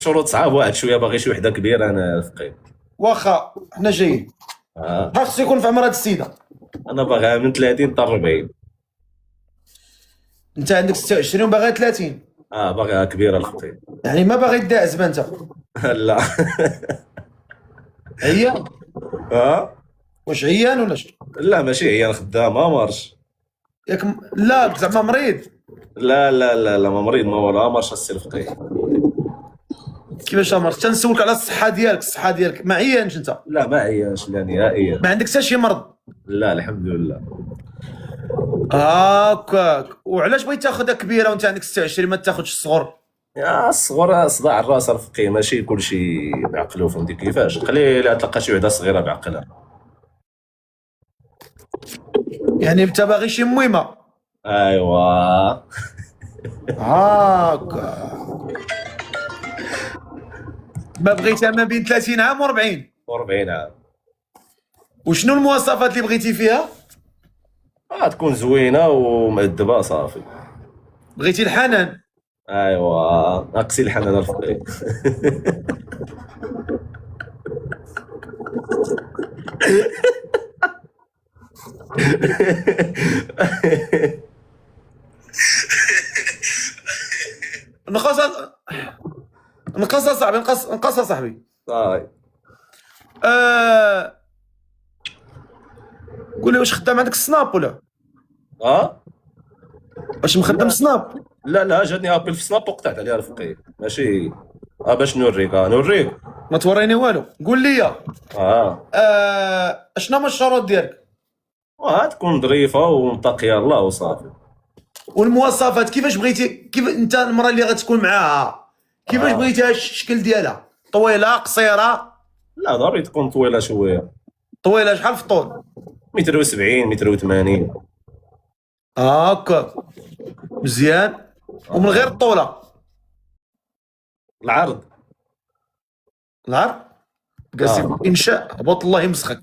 شروط صعاب، واحد شويه باغي شي وحده كبيره انا فقير. واخا حنا جايين. خاص يكون في عمر هاد السيده. انا باغيها من 30 حتى 40. انت عندك 26 باغي 30، باغيها كبيره الفقير. يعني ما باغي تداع زعما انت. لا. عيان؟ واش عيان ولا شنو؟ لا ماشي هي خدامه مارش. لا زعما مريض. لا لا لا لا، ما مريض ما والو، مارش السي الفقير. كيفاش مرض؟ تنسولك على الصحه ديالك، الصحه ديالك ما عيانش انت؟ لا ما عياش لا نهائيا. ما عندك حتى شي مرض؟ لا الحمد لله. هاكاك. وعلاش بغيت تاخذها كبيره وانت عندك 26 ما تاخذش الصغر؟ يا الصغر صداع الراس الفقيه، ماشي كلشي بعقلو، فهمتي كيفاش؟ خلي لا تلقى شي وحده صغيره بعقلها. يعني انت باغي شي مويمه؟ ايوا. هاكا. ما بغيتها ما بين 30 عام و40؟ و40 عام. وشنو المواصفات اللي بغيتي فيها؟ تكون زوينه ومؤدبه صافي. بغيتي الحنان؟ ايوا ناقصي الحنان الفقيه. نقص صاحبي، نقص صاحبي. صاي. قول لي واش خدام عندك السناب ولا؟ واش مخدم سناب؟ لا لا، جاتني ابل في سناب وقطعت عليها الفقيه، ماشي. باش نوريك نوريك. ما توريني والو، قول لي. اشنو هما الشروط ديالك؟ تكون ظريفه ومتقيه الله وصافي. والمواصفات كيفاش بغيتي؟ كيف انت المراه اللي غتكون معاها كيفاش بغيتيها الشكل ديالها؟ طويله قصيره؟ لا ضروري تكون طويله شويه. طويله شحال في الطول؟ 170 180. هاكا مزيان. ومن غير الطوله؟ العرض. العرض؟ قاسم انشاء هبط الله يمسخك.